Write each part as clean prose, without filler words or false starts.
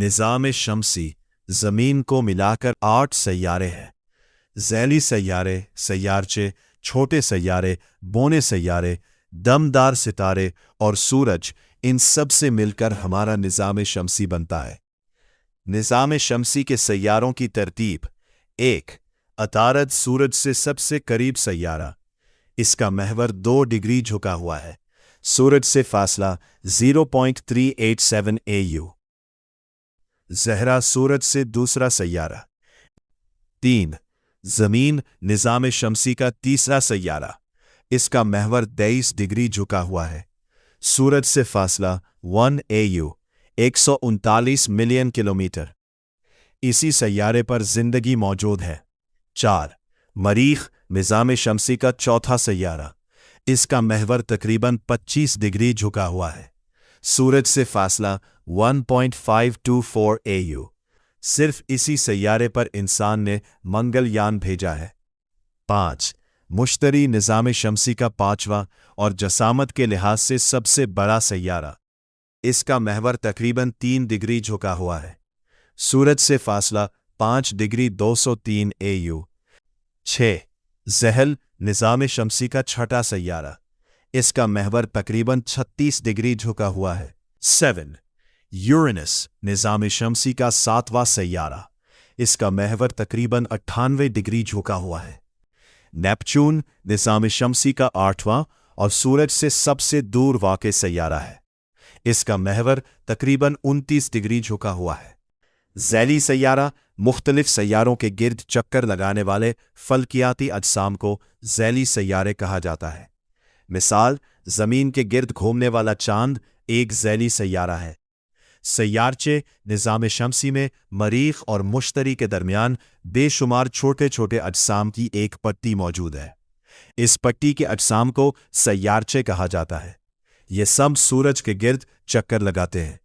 निज़ाम शमसी ज़मीन को मिलाकर 8 सैयारे हैं। ज़ैली सैयारे, सैयारचे, छोटे सैयारे, बौने सैयारे, दमदार सितारे और सूरज, इन सब से मिलकर हमारा निज़ाम शमसी बनता है। निज़ाम शमसी के सैयारों की तरतीब: 1. अतारद, सूरज से सबसे करीब सैयारा। इसका महवर 2 डिग्री झुका हुआ है। सूरज से फासला 0.387 AU। ज़हरा, सूरज से दूसरा सैयारा। 3. ज़मीन, निज़ाम शमसी का तीसरा सैयारा। इसका महवर 23 डिग्री झुका हुआ है। सूरज से फासला 1 AU, 139 मिलियन किलोमीटर। इसी सैयारे पर जिंदगी मौजूद है। 4. मरीख, निज़ाम शमसी का चौथा सैयारा। इसका महवर तकरीबन 25 डिग्री झुका हुआ है। सूरज से फासला 1.524 AU। सिर्फ इसी सैयारे पर इंसान ने मंगलयान भेजा है। 5. मुश्तरी, निज़ाम शमसी का 5वां और जसामत के लिहाज से सबसे बड़ा सैयारा। इसका महवर तकरीबन 3 डिग्री झुका हुआ है। सूरज से फासला 5 डिग्री 203 AU। 6. ज़हल, निज़ाम शमसी का छठा सैयारा। इसका महवर तकरीबन 36 डिग्री झुका हुआ है। 7. यूरेनस, निज़ाम शमसी का 7वां सैयारा। इसका महवर तकरीबन 98 डिग्री झुका हुआ है। नेपच्यून, निज़ाम शमसी का 8वां और सूरज से सबसे दूर वाक़े सैयारा है। इसका महवर तकरीबन 29 डिग्री झुका हुआ है। ज़ैली सैयारा, मुख्तलिफ सैयारों के गिर्द चक्कर लगाने वाले फल्कियाती अजसाम को ज़ैली सैयारे कहा जाता है। मिसाल, ज़मीन के गिर्द घूमने वाला चांद एक ज़ैली सैयारा है। सैयारचे, निज़ाम शमसी में मरीख और मुश्तरी के दरमियान बेशुमार छोटे छोटे अजसाम की एक पट्टी मौजूद है। इस पट्टी के अजसाम को सैयारचे कहा जाता है। ये सब सूरज के गिर्द चक्कर लगाते हैं।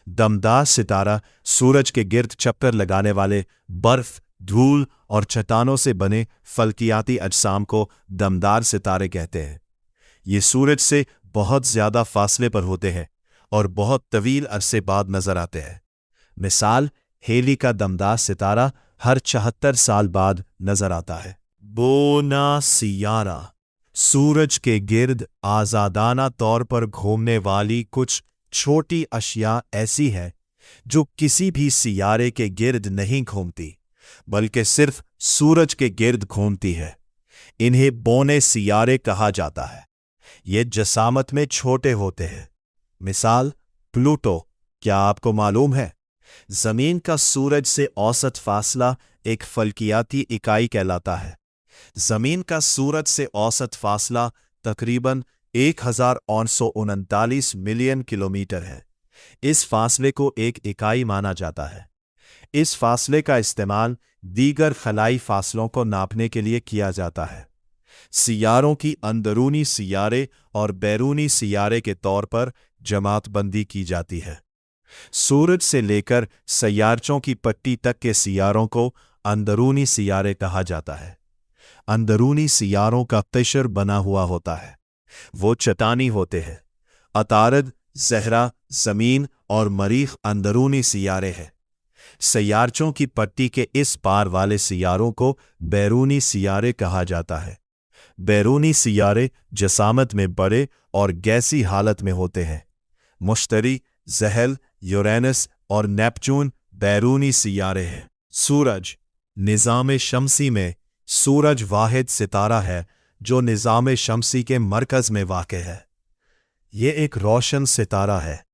दमदार सितारा, सूरज के गिर्द चक्कर लगाने वाले बर्फ, धूल और चट्टानों से बने फल्कियाती अजसाम को दमदार सितारे कहते हैं। ये सूरज से बहुत ज़्यादा फासले पर होते हैं और बहुत तवील अरसे बाद नजर आते हैं। मिसाल, हेली का दमदार सितारा हर 74 साल बाद नजर आता है। बोना सियारा, सूरज के गिर्द आज़ादाना तौर पर घूमने वाली कुछ छोटी अशिया ऐसी है जो किसी भी सियारे के गिर्द नहीं घूमती, बल्कि सिर्फ सूरज के गिर्द घूमती है। इन्हें बौने सियारे कहा जाता है। ये जसामत में छोटे होते हैं। मिसाल, प्लूटो। क्या आपको मालूम है, ज़मीन का सूरज से औसत फासला एक फल्कियाती इकाई कहलाता है। ज़मीन का सूरज से औसत फासला तकरीबन 1939 मिलियन किलोमीटर है। इस फासले को एक इकाई माना जाता है। इस फासले का इस्तेमाल दीगर खलाई फासलों को नापने के लिए किया जाता है। सियारों की अंदरूनी सियारे और बैरूनी सियारे के तौर पर जमातबंदी की जाती है। सूरज से लेकर सैयारचों की पट्टी तक के सियारों को अंदरूनी सियारे कहा जाता है। अंदरूनी सियारों का क़िश्र बना हुआ होता है। वो चट्टानी होते हैं। अतारद, ज़हरा, ज़मीन और मरीख अंदरूनी सियारे हैं। सैयारचों की पट्टी के इस पार वाले सियारों को बैरूनी सियारे कहा जाता है। बैरूनी सियारे जसामत में बड़े और गैसी हालत में होते हैं। मुश्तरी, ज़हल, यूरेनस और नेपच्यून बैरूनी सियारे हैं। सूरज, निज़ाम शमसी में सूरज वाहिद सितारा है जो निज़ाम शमसी के मरकज़ में वाक़ है। ये एक रोशन सितारा है।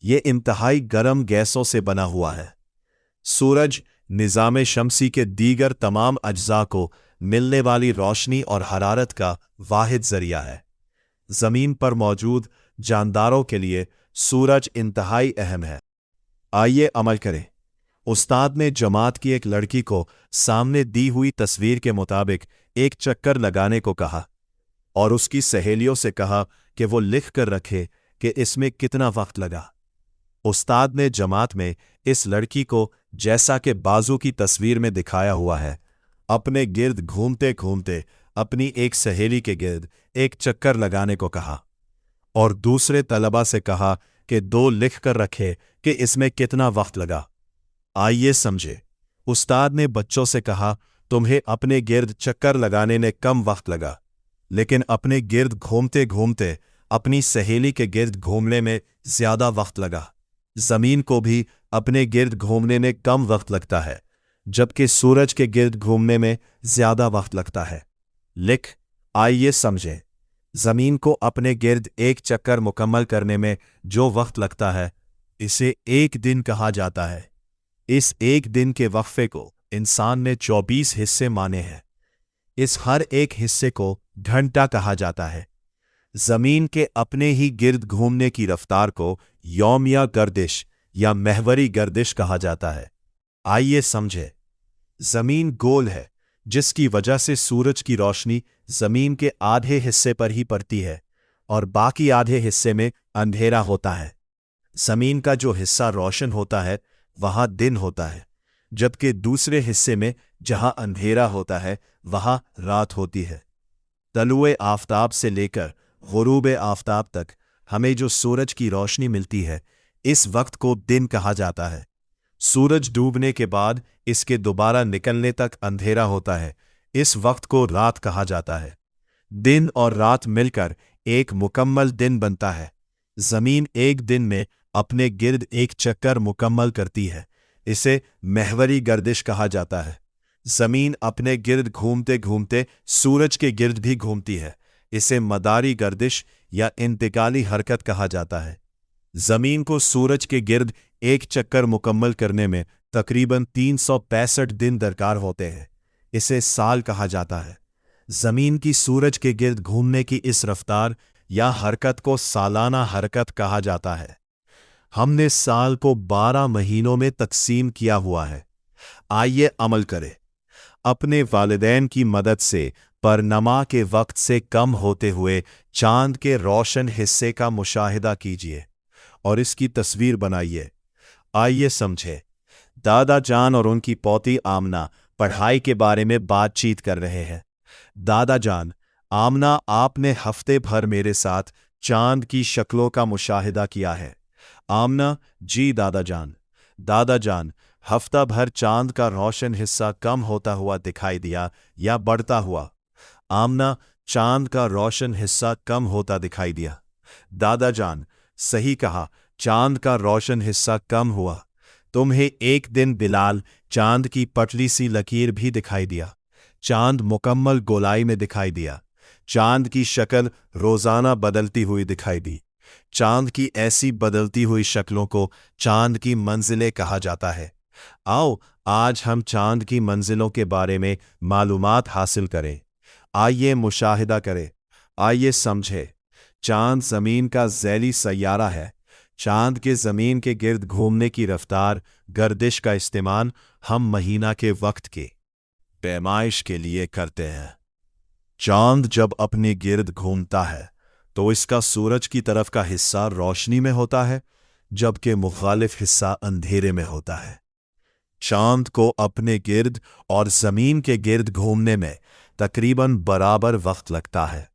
ये इंतहाई गर्म गैसों से बना हुआ है। सूरज निज़ाम शमसी के दीगर तमाम अज्जा को मिलने वाली रोशनी और हरारत का वाहिद ज़रिया है। ज़मीन पर मौजूद जानदारों के लिए सूरज इंतहाई अहम है। आइए अमल करें। उस्ताद ने जमात की एक लड़की को सामने दी हुई तस्वीर के मुताबिक एक चक्कर लगाने को कहा और उसकी सहेलियों से कहा कि वो लिख कर रखे कि इसमें कितना वक्त लगा। उस्ताद ने जमात में इस लड़की को, जैसा कि बाजू की तस्वीर में दिखाया हुआ है, अपने गिर्द घूमते घूमते अपनी एक सहेली के गिर्द एक चक्कर लगाने को कहा और दूसरे तलबा से कहा कि 2 लिख कर रखे कि इसमें कितना वक्त लगा। आइए समझे। उस्ताद ने बच्चों से कहा, तुम्हें अपने गिर्द चक्कर लगाने में कम वक्त लगा, लेकिन अपने गिर्द घूमते घूमते अपनी सहेली के गिर्द घूमने में ज्यादा वक्त लगा। जमीन को भी अपने गिर्द घूमने में कम वक्त लगता है, जबकि सूरज के गिर्द घूमने में ज्यादा वक्त लगता है। लिख, आइए समझें। जमीन को अपने गिर्द एक चक्कर मुकम्मल करने में जो वक्त लगता है, इसे एक दिन कहा जाता है। इस एक दिन के वक्फे को इंसान ने 24 हिस्से माने हैं। इस हर एक हिस्से को घंटा कहा जाता है। जमीन के अपने ही गिर्द घूमने की रफ्तार को यौमिया गर्दिश या महवरी गर्दिश कहा जाता है। आइए समझे। जमीन गोल है, जिसकी वजह से सूरज की रोशनी जमीन के आधे हिस्से पर ही पड़ती है और बाकी आधे हिस्से में अंधेरा होता है। जमीन का जो हिस्सा रोशन होता है वहां दिन होता है, जबकि दूसरे हिस्से में जहां अंधेरा होता है वहां रात होती है। तलुए आफताब से लेकर गुरूब आफताब तक हमें जो सूरज की रोशनी मिलती है, इस वक्त को दिन कहा जाता है। सूरज डूबने के बाद इसके दोबारा निकलने तक अंधेरा होता है, इस वक्त को रात कहा जाता है। दिन और रात मिलकर एक मुकम्मल दिन बनता है। जमीन एक दिन में अपने गिर्द एक चक्कर मुकम्मल करती है, इसे महवरी गर्दिश कहा जाता है। जमीन अपने गिर्द घूमते घूमते सूरज के गिर्द भी घूमती है, इसे मदारी गर्दिश या इंतकाली हरकत कहा जाता है। जमीन को सूरज के गिर्द एक चक्कर मुकम्मल करने में तकरीबन 365 दिन दरकार होते हैं, इसे साल कहा जाता है। जमीन की सूरज के गिर्द घूमने की इस रफ्तार या हरकत को सालाना हरकत कहा जाता है। हमने साल को 12 महीनों में तकसीम किया हुआ है। आइए अमल करें। अपने वालिदैन की मदद से परनमा के वक्त से कम होते हुए चांद के रोशन हिस्से का मुशाहिदा कीजिए और इसकी तस्वीर बनाइए। आइए समझे। दादा जान और उनकी पोती आमना पढ़ाई के बारे में बातचीत कर रहे हैं। दादा जान, आमना, आपने हफ्ते भर मेरे साथ चांद की शक्लों का मुशाहिदा किया है। आमना, जी दादा जान। दादा जान, हफ्ता भर चांद का रोशन हिस्सा कम होता हुआ दिखाई दिया या बढ़ता हुआ? आमना, चांद का रोशन हिस्सा कम होता दिखाई दिया। दादा जान, सही कहा, चांद का रोशन हिस्सा कम हुआ। तुम्हें एक दिन बिलाल चांद की पतली सी लकीर भी दिखाई दिया। चांद मुकम्मल गोलाई में दिखाई दिया। चांद की शक्ल रोजाना बदलती हुई दिखाई दी। चांद की ऐसी बदलती हुई शक्लों को चांद की मंजिलें कहा जाता है। आओ आज हम चांद की मंजिलों के बारे में मालूमात हासिल करें। आइए मुशाहिदा करें। आइए समझे। चांद जमीन का ज़ैली सैयारा है। चांद के जमीन के गिर्द घूमने की रफ्तार गर्दिश का इस्तेमाल हम महीना के वक्त की पैमाइश के लिए करते हैं। चांद जब अपने गिर्द घूमता है तो इसका सूरज की तरफ का हिस्सा रोशनी में होता है, जबकि मुखालिफ हिस्सा अंधेरे में होता है। चांद को अपने गिर्द और जमीन के गिर्द घूमने में तकरीबन बराबर वक्त लगता है।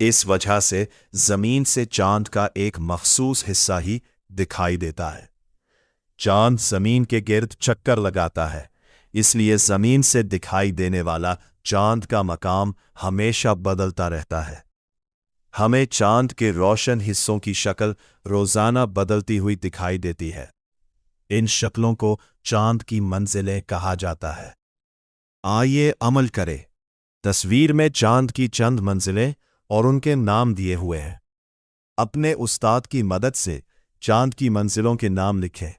इस वजह से जमीन से चांद का एक मखसूस हिस्सा ही दिखाई देता है। चांद जमीन के गिर्द चक्कर लगाता है, इसलिए जमीन से दिखाई देने वाला चांद का मकाम हमेशा बदलता रहता है। हमें चांद के रोशन हिस्सों की शक्ल रोजाना बदलती हुई दिखाई देती है। इन शक्लों को चांद की मंजिलें कहा जाता है। आइए अमल करें। तस्वीर में चांद की चंद मंजिलें और उनके नाम दिए हुए हैं। अपने उस्ताद की मदद से चांद की मंजिलों के नाम लिखें।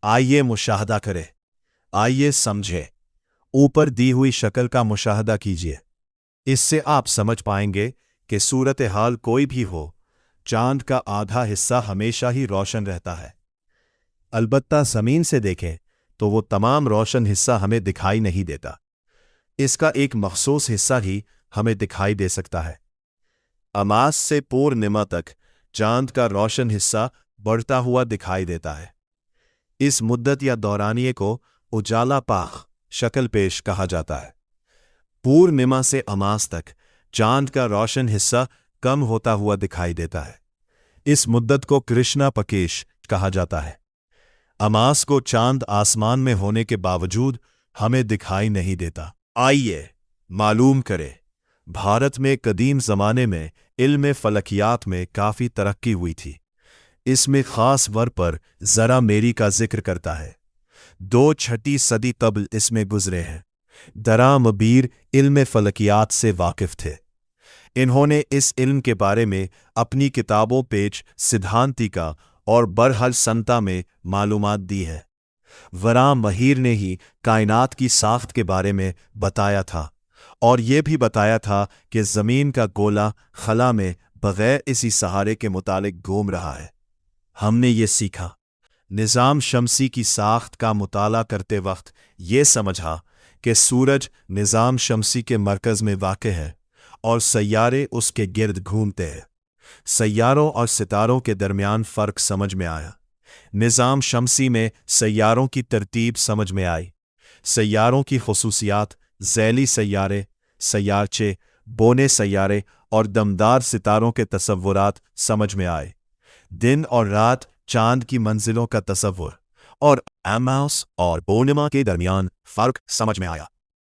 आइए मुशाहदा करें। आइए समझें। ऊपर दी हुई शक्ल का मुशाहदा कीजिए। इससे आप समझ पाएंगे कि सूरत हाल कोई भी हो, चांद का आधा हिस्सा हमेशा ही रोशन रहता है। अलबत्ता ज़मीन से देखें तो वो तमाम रोशन हिस्सा हमें दिखाई नहीं देता। इसका एक मखसूस हिस्सा ही हमें दिखाई दे सकता है। अमास से पूर्णिमा तक चांद का रोशन हिस्सा बढ़ता हुआ दिखाई देता है। इस मुद्दत या दौरानिये को उजाला पाख शक्ल पेश कहा जाता है। पूर्णिमा से अमास तक चांद का रोशन हिस्सा कम होता हुआ दिखाई देता है। इस मुद्दत को कृष्णा पकेश कहा जाता है। अमास को चांद आसमान में होने के बावजूद हमें दिखाई नहीं देता। आइए मालूम करें। भारत में कदीम ज़माने में इल्म फलकियात में काफ़ी तरक्की हुई थी। इसमें ख़ास वर पर ज़रा मेरी का जिक्र करता है। 2 सदी कब्ल इसमें गुजरे हैं। दरा मबीर इल्म फलकियात से वाकिफ़ थे। इन्होंने इस इल्म के बारे में अपनी किताबों पेच सिद्धांतिका और बरहल संता में मालूमात दी है। वरा महीर ने ही कायनात की साख्त के बारे में बताया था और ये भी बताया था कि ज़मीन का गोला खला में बग़ैर इसी सहारे के मुतालिक घूम रहा है। हमने ये सीखा। निज़ाम शमसी की साख्त का मुताला करते वक्त ये समझा कि सूरज निज़ाम शमसी के मरकज़ में वाक़ है और सैयारे उसके गिर्द घूमते हैं। सैयारों और सितारों के दरमियान फ़र्क समझ में आया। निज़ाम शमसी में सैयारों की तरतीब समझ में आई। सैयारों की ख़ुसूसियात, ज़ैली सैयारे, सैयारचे, बोने सैयारे और दमदार सितारों के तसव्वुरात समझ में आए। दिन और रात, चांद की मंजिलों का तसव्वुर और अमास और पूर्णिमा के दरमियान फ़र्क समझ में आया।